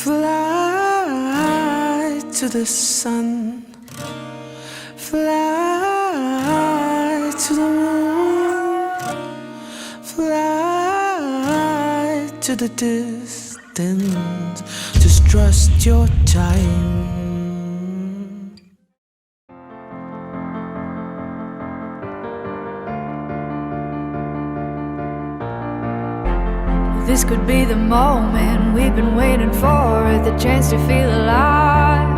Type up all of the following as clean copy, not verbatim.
Fly to the sun, fly to the moon, fly to the distance. Just trust your time. This could be the moment we've been waiting for, the chance to feel alive.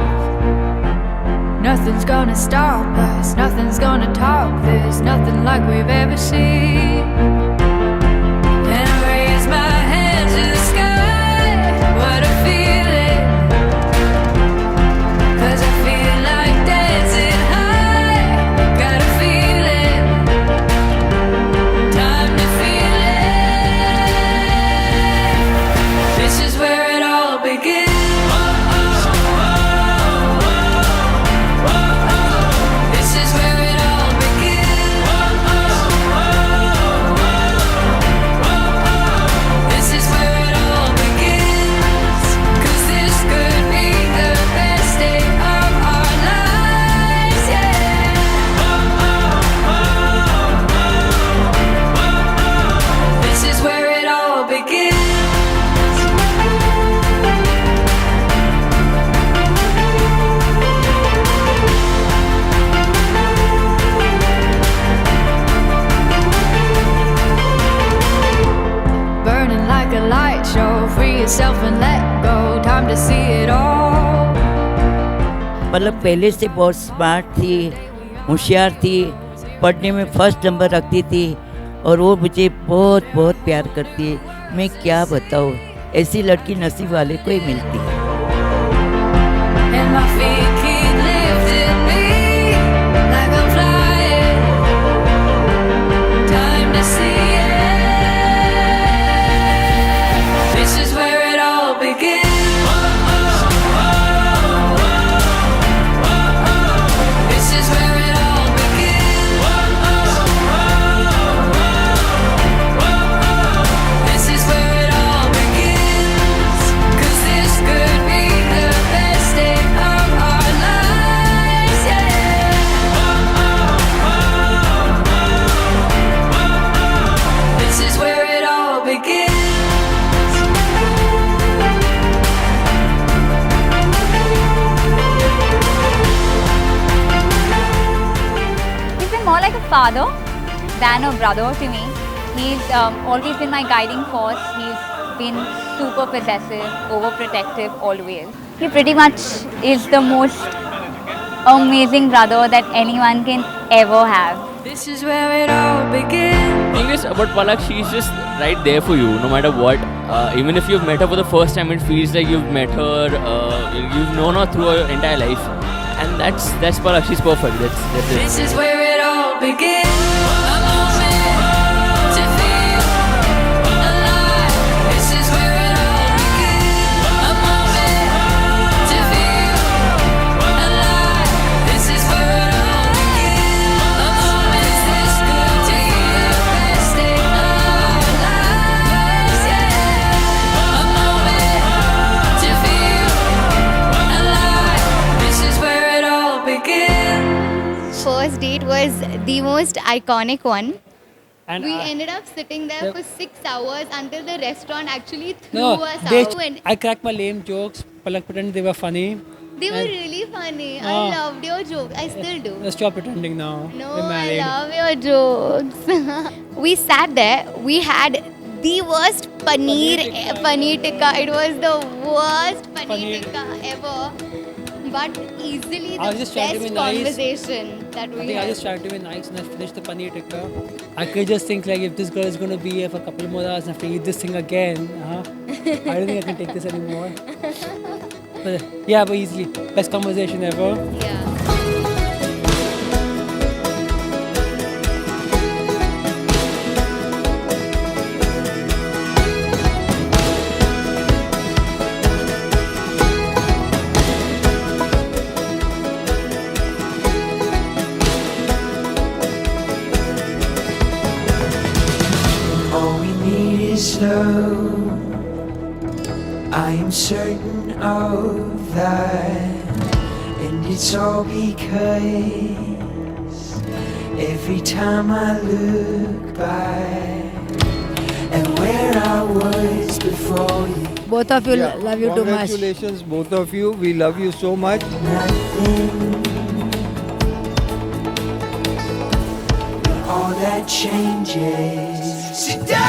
Nothing's gonna stop us, nothing's gonna top this, nothing like we've ever seen. And I raise my hands to the sky, what a feeling. 'Cause I feel like dancing high, got a feeling. Time to feel it. This is where it all begins. This is where it all begins. This is where it all begins. 'Cause this could be the best day of our lives, yeah. This is where it all begins. Burning like a light show, free yourself and let go, time to see it all. मतलब पहले से बहुत smart थी, होशियार थी, पढ़ने में first number रखती थी और वो मुझे बहुत बहुत प्यार करती है। मैं क्या बताऊँ, ऐसी लड़की नसीब वाले को ही मिलती है। And my feet keep lifting me like I'm flying. Time to see it. This is where it all begins. This is where it all begins. This is where it all begins. 'Cause this could be the best day of our lives, yeah. This is where it all begins. He's been more like a father than a brother to me. He's always been my guiding force. He's been super possessive, overprotective always. He pretty much is the most amazing brother that anyone can ever have. This is where it all begins. The thing is about Palak, she's just right there for you no matter what. Even if you've met her for the first time, it feels like you've met her, you've known her through her entire life. And that's Palak, she's perfect. That's it. This is where it all begins. A moment to feel alive. This is where it all begins. A moment to feel alive. This is where it all begins. A moment this could be the best day of our lives, yeah. A moment to feel alive. This is where it all begins. First date was the most iconic one. And We ended up sitting there for 6 hours until the restaurant actually threw no, us they, out. And I cracked my lame jokes. Palak pretended they were funny. they were and- really funny. I Oh. loved your jokes. I still do. Stop pretending now. No, We're I married. love your jokes. We sat there. We had the worst paneer tikka. It was the worst paneer Paneer. tikka ever. But easily I was the just trying to best be nice. conversation that I we think I had. just tried to be nice and I finished the paneer tikka. I could just think like if this girl is going to be here for a couple more hours and I have to eat this thing again, I don't think I can take this anymore. But, yeah, but easily. Best conversation ever. Yeah. All we need is love. I am certain of that, and it's all because every time I look back at where I was before you, Both of you love you too much. Congratulations, both of you. We love you so much. nothing. All that changes today.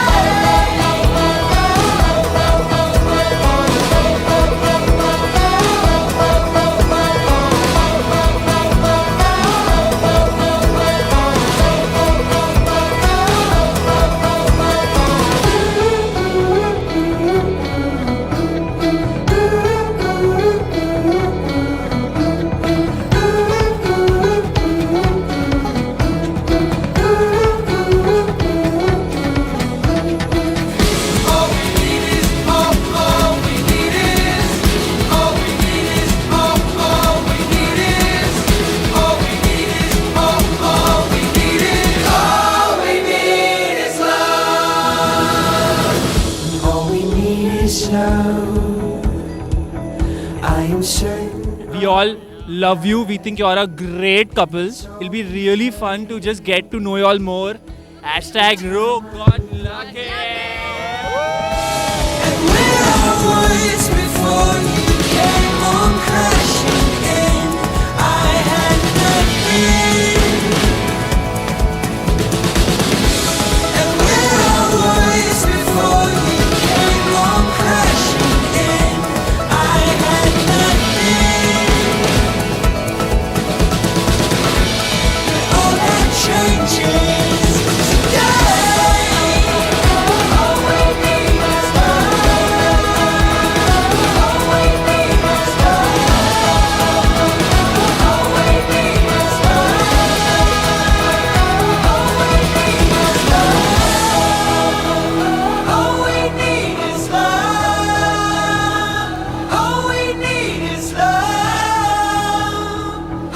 All we need is love. I am certain. We all love you. We think you're a great couple. It'll be really fun to just get to know you all more. Hashtag Ro got lucky. Where I was before you came on crashing in, I had nothing. And where I was before you came on crashing in, I had nothing. All that changes today.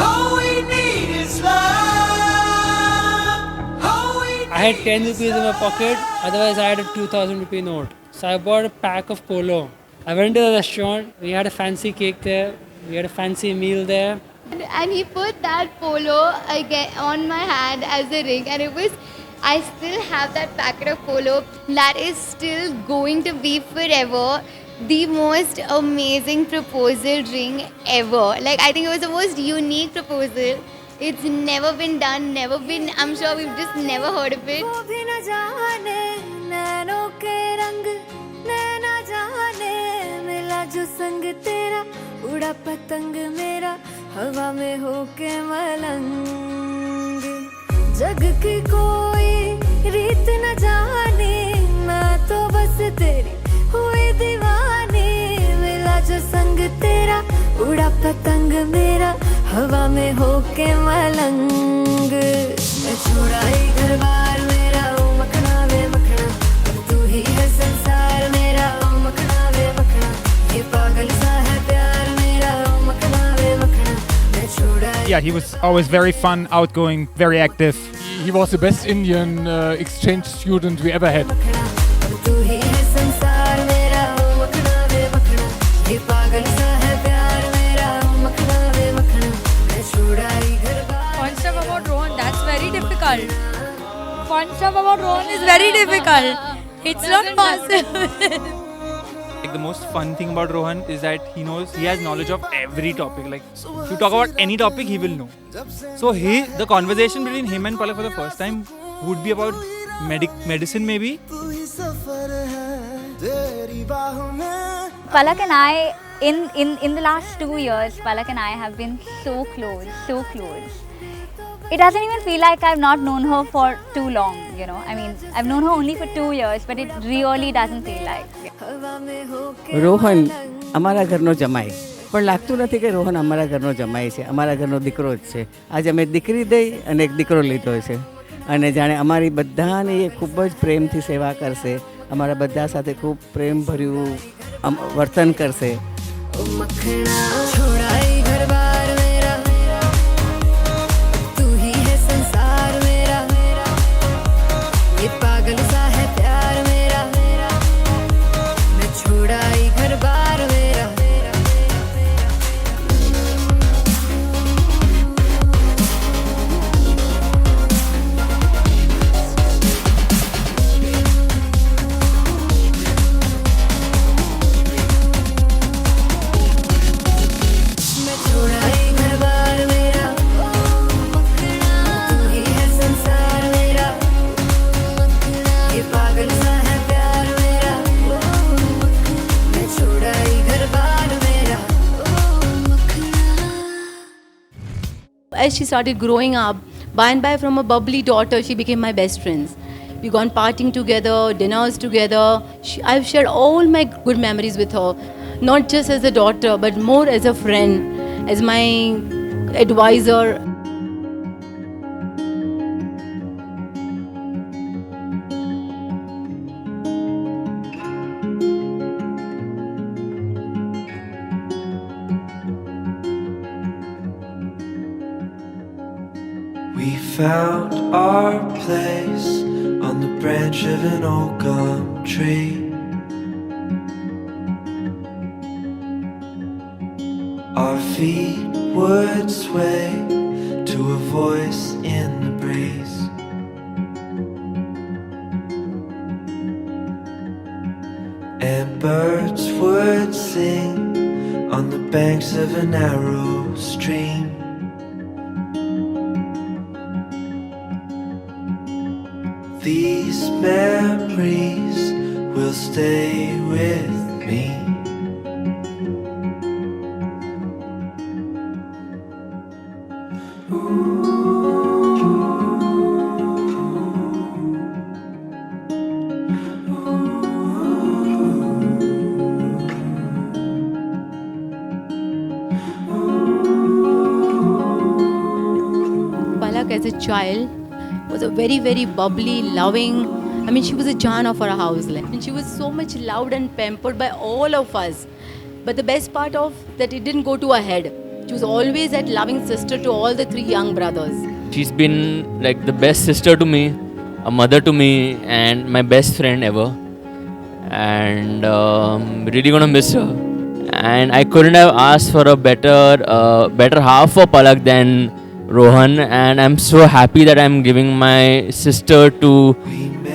All we need is I had 10 rupees in my pocket, otherwise I had a 2000 rupee note. So I bought a pack of polo. I went to the restaurant, we had a fancy cake there, we had a fancy meal there. And he put that polo again on my hand as a ring, and it was, I still have that packet of polo. That is still going to be forever the most amazing proposal ring ever. Like, I think it was the most unique proposal. It's never been done, never been, I'm sure we've just never heard of it. वो भी न जाने नैनों के रंग नैना जाने मिला जो संग तेरा उड़ा पतंग मेरा हवा में होके मलंग जग की कोई रीत न जाने मैं तो बस तेरी हुई दीवानी मिला जो संग तेरा उड़ा पतंग मेरा हवा में होके मलंग मैं छोड़ा ही घर बार मेरा ओ मखना वे मखना अब तू ही है संसार मेरा ओ मखना वे मखना ये पागल सा है प्यार मेरा ओ मखना वे मखना मैं छोड़ा ही Yeah, he was always very fun, outgoing, very active. He was the best Indian exchange student we ever had. मखना अब तू ही है संसार मेरा ओ मखना वे मखना ये पागल सा है प्यार मेरा ओ मखना वे मखना मैं छोड़ा ही घर बार Fun stuff about Rohan, that's very difficult. Fun stuff about Rohan is very difficult. It's not possible. Like the most fun thing about Rohan is that he has knowledge of every topic. Like if you talk about any topic, he will know. So the conversation between him and Palak for the first time would be about medicine maybe. Palak and I, in the last 2 years, Palak and I have been so close, so close. It doesn't even feel like I've not known her for too long, you know. I mean, I've known her only for 2 years, but it really doesn't feel like. Rohan અમારા ઘરનો જમાઈ પણ લાગતું નથી કે રોહન અમારા ઘરનો જમાઈ છે, અમારા ઘરનો દીકરો જ છે. આજે અમે દીકરી દઈ અને એક દીકરો લીધો છે અને જાણે અમારી બધાની એ ખૂબ જ પ્રેમથી સેવા કરશે, અમારા બધા સાથે ખૂબ પ્રેમભર્યું વર્તન કરશે. मखना छोड़ा ही घर बार मेरा तू ही है संसार मेरा ये पागल सा है प्यार मेरा मैं छोड़ा ही घर बार as she started growing up, by and by from a bubbly daughter, she became my best friends. We've gone partying together, dinners together. I've shared all my good memories with her, not just as a daughter, but more as a friend, as my advisor. We found our place on the branch of an old gum tree. Our feet would sway to a voice in the breeze. And birds would sing on the banks of a narrow stream. These memories will stay with me. Palak as a child was a very, very bubbly, loving. I mean, she was a Jaan of our house. And she was so much loved and pampered by all of us. But the best part of that, it didn't go to her head. She was always that loving sister to all the three young brothers. She's been like the best sister to me, a mother to me, and my best friend ever. And really gonna miss her. And I couldn't have asked for a better half for Palak than Rohan, and I'm so happy that I'm giving my sister to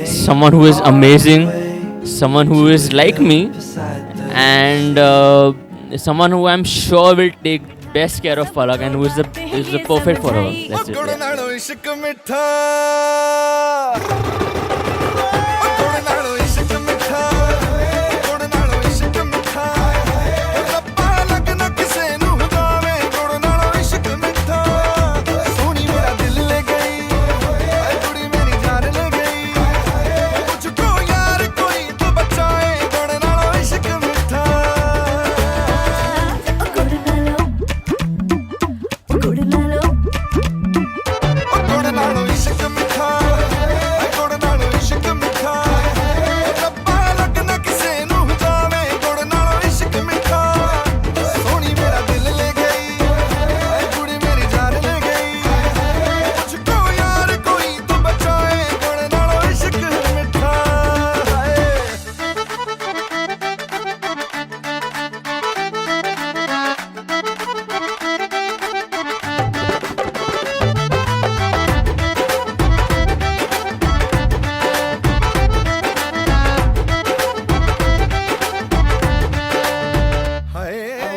someone who is amazing, someone who is like me, and someone who I'm sure will take best care of Palak and who is the perfect for her. That's it.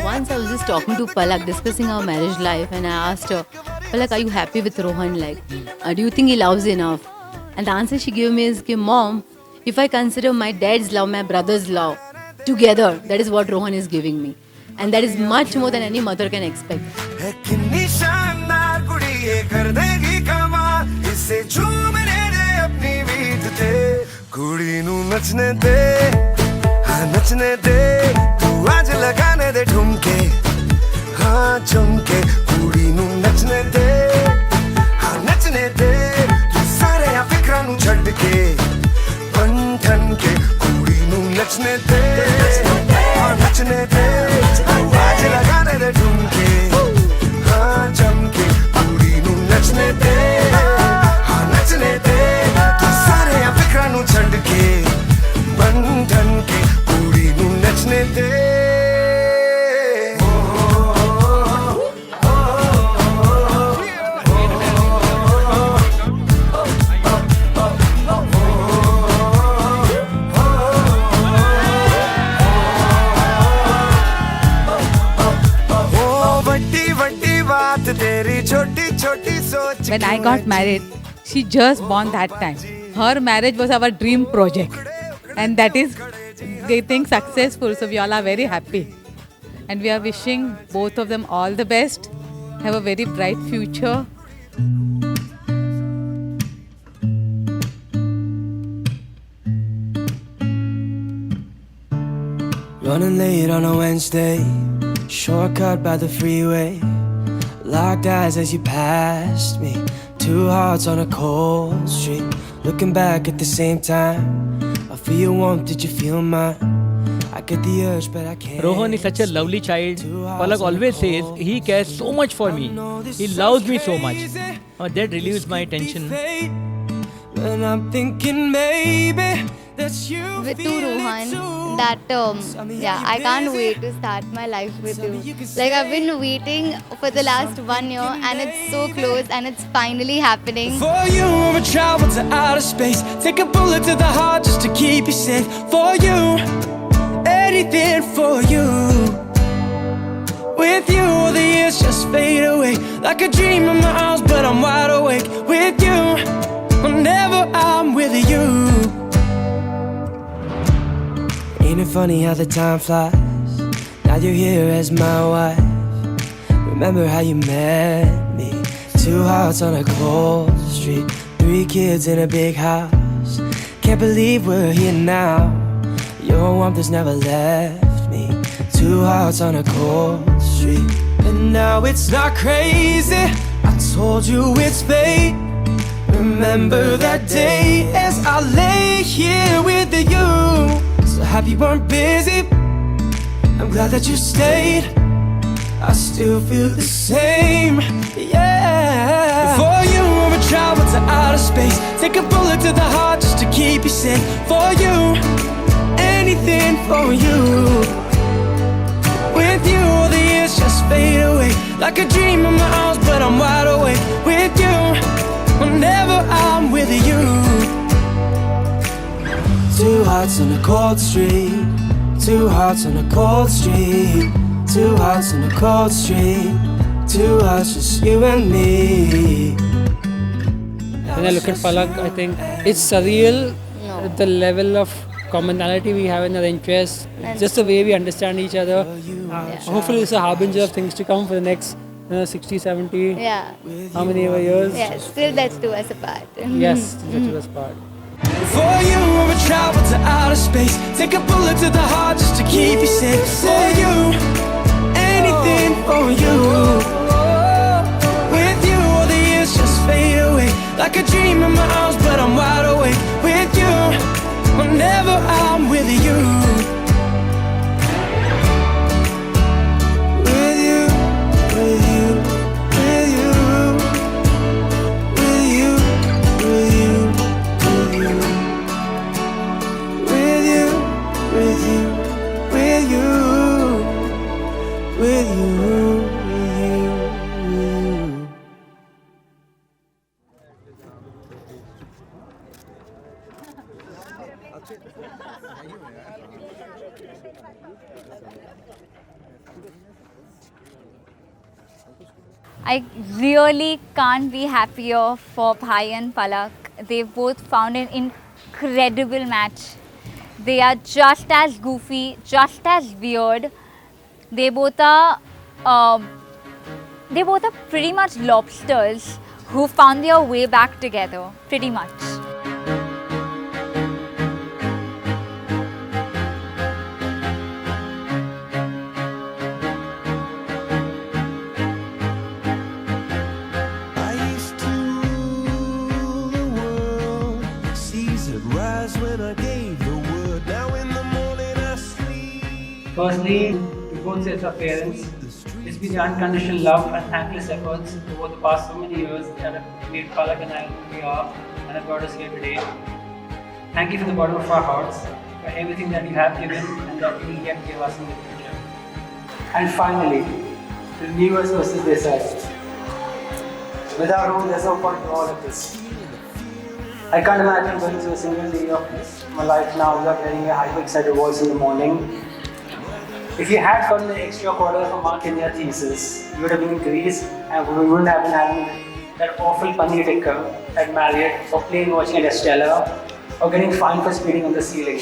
Once I was just talking to Palak, discussing our marriage life, and I asked her, Palak, are you happy with Rohan? Do you think he loves enough? And the answer she gave me is, Mom, if I consider my dad's love, my brother's love together, that is what Rohan is giving me. And that is much more than any mother can expect. नचने दे तू आज लगाने दे ठुमके हाँ झुमके कुड़ी नू नचने दे हाँ नचने दे तू सारे आ फिक्रां नू छड्ड के बन ठन के कुड़ी नू नचने दे हाँ नचने दे तू आज लगाने दे ठुमके हाँ झुमके कुड़ी नू नचने दे हाँ नचने दे तू सारे आ फिक्रां नू छड्ड के बन ठन के नचने दे When I got married, she just born that time. Her marriage was our dream project, and that is getting successful. So we all are very happy, and we are wishing both of them all the best. have a very bright future. Running late on a Wednesday, shortcut by the freeway. Locked eyes as you passed me. Two hearts on a cold street. Looking back at the same time. I feel your warmth, did you feel mine? I get the urge, but I can't. Rohan is such a lovely child. Palak always says he cares so much for me. He loves me so much. That relieves my tension. And I'm thinking maybe that's you. With you, Rohan, that I can't wait to start my life with you. Like, I've been waiting for the last 1 year, and it's so close, and it's finally happening. For you, I would travel to outer space. Take a bullet to the heart just to keep you safe. For you, anything for you. With you, all the years just fade away. Like a dream in my arms, but I'm wide awake. With you, whenever I'm with you. Ain't it funny how the time flies? Now you're here as my wife. Remember how you met me? Two hearts on a cold street. 3 kids in a big house. Can't believe we're here now. Your warmth has never left me. 2 hearts on a cold street. And now it's not crazy. I told you it's fate. Remember that day as I lay here with you. So happy you weren't busy. I'm glad that you stayed. I still feel the same, yeah. For you, I would travel to outer space. Take a bullet to the heart just to keep you safe. For you, anything for you. With you, all the years just fade away. Like a dream in my arms, but I'm wide awake. With you, whenever I'm with you. 2 hearts on a cold street. 2 hearts on a cold street. 2 hearts on a cold street. 2 hearts, just you and me. When I look at Palak, I think it's surreal. The level of commonality we have in our interests, just the way we understand each other. Hopefully it's a harbinger of things to come for the next 60, 70, Yeah. how many ever years. Yes, still that's 2 us apart. Yes, that was part. For you, I would travel to outer space. Take a bullet to the heart just to keep you safe. For you, anything for you. With you, all the years just fade away. Like a dream in my arms, but I'm wide awake. With you, whenever I'm with you. With you, with you, with you. With you, with you, with you. With you, with you, with you. With you, with you. I really can't be happier for Bhai and Palak. They both found an incredible match. They are just as goofy, just as weird. They both are pretty much lobsters who found their way back together, pretty much. I used to rule the world. Seas would rise when I gave the word. Now in the morning I sleep. Firstly, to both sets of parents, it's been your unconditional love and thankless efforts over the past so many years that have made Palak and I who we are and have brought us here today. Thank you from the bottom of our hearts for everything that you have given and that you will yet give us in the future. And finally, the universe versus this side. Without whom there's no point to all of this. I can't imagine going through a single day of my life now without hearing a hyper-excited voice in the morning. If you had gotten an extra quarter for mark in your thesis, you would have been in Greece and we wouldn't have been having that awful paneer tikka at Marriott or plain watching at Estella or getting fined for speeding on the ceiling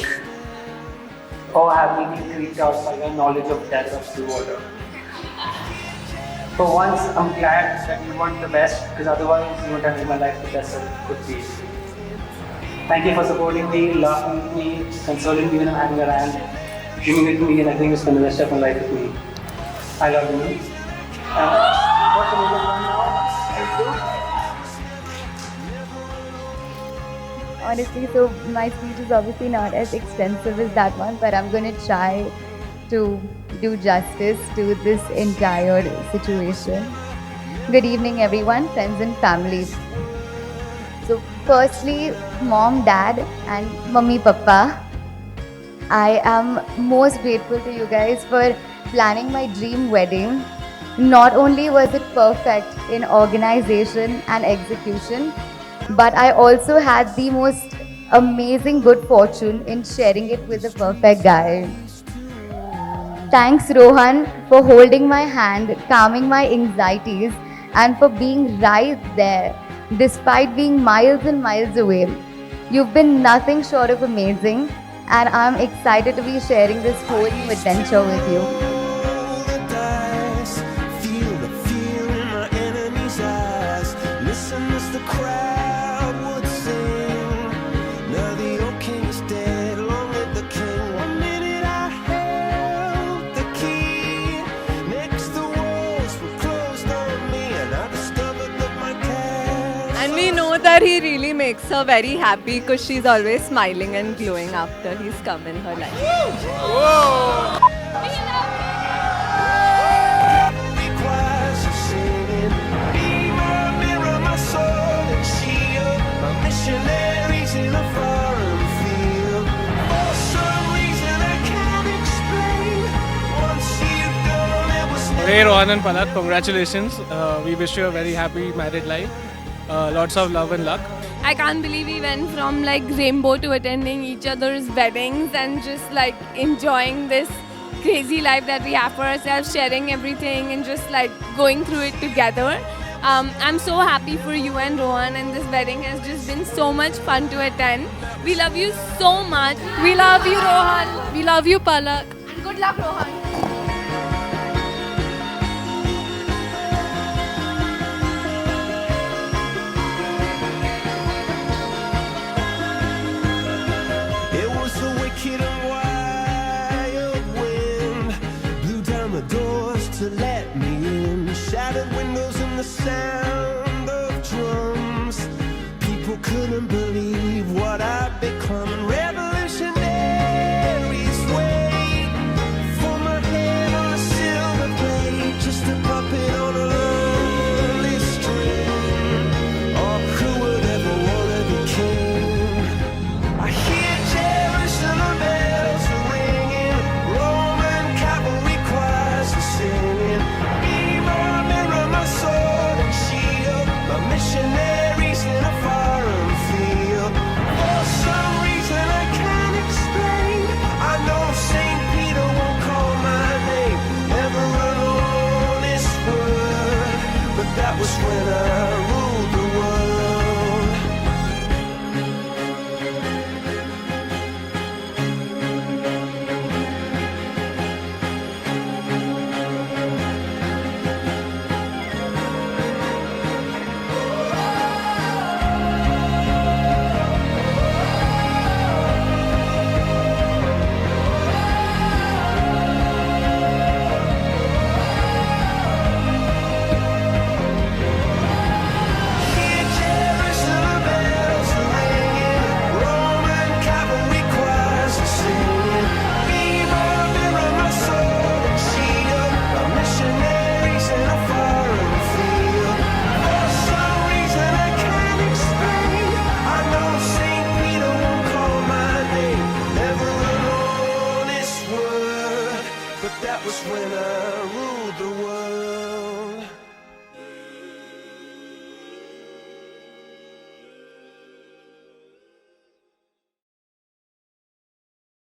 or having been creeped out by your knowledge of depth of sea water. For once, I'm glad that you want the best, because otherwise you wouldn't have made my life the best it could be. Thank you for supporting me, laughing with me, consoling me when I'm having a rant, dreaming with me, and agreeing to spend the rest of my life with me. I love you. What's the movie one now? Honestly, so my speech is obviously not as extensive as that one, but I'm going to try to do justice to this entire situation. Good evening, everyone, friends and family. So, firstly, mom, dad, and mummy, papa, I am most grateful to you guys for planning my dream wedding. Not only was it perfect in organization and execution, but I also had the most amazing good fortune in sharing it with the perfect guy. Thanks, Rohan, for holding my hand, calming my anxieties, and for being right there, despite being miles and miles away. You've been nothing short of amazing, and I'm excited to be sharing this whole new adventure with you. Feel the fear in my enemy's eyes. Listen as the crowd would sing. Now the old king is dead, long live the king. 1 minute I held the key. Next the walls were closed on me, and I discovered that my cast. And we know that he really makes her very happy because she's always smiling and glowing after he's come in her life. Requires a singing. Be my mirror, my sword and shield. My missionaries in a foreign field. For some reason I can't explain. Once you've done it was Hey Rohan and Palak, congratulations. We wish you a very happy married life. Lots of love and luck. I can't believe we went from like rainbow to attending each other's weddings and just like enjoying this crazy life that we have for ourselves, sharing everything and just like going through it together. I'm so happy for you and Rohan, and this wedding has just been so much fun to attend. We love you so much. We love you, Rohan. We love you, Palak. And good luck, Rohan. It was the wicked and wild wind blew down the doors to let me in. Shattered windows and the sound of drums. People couldn't believe what I'd become. And revolutionaries wait for my head on a silver plate, just a puppet on a lonely string. Oh, who would ever want to be king? I hear Jerusalem bells are ringing, Roman cavalry choirs are singing. Be my mirror, my sword and shield, my missionaries in a foreign field. For some reason I can't explain, I know St. Peter won't call my name, never an honest word, but that was when I ruled the world. Hear Jerusalem bells are ringing, Roman cavalry choirs are singing. Be my mirror, my sword and shield, my missionaries in a foreign field. For some reason I can't explain, I know St. Peter won't call my name, never an honest word, but that was when I ruled the world.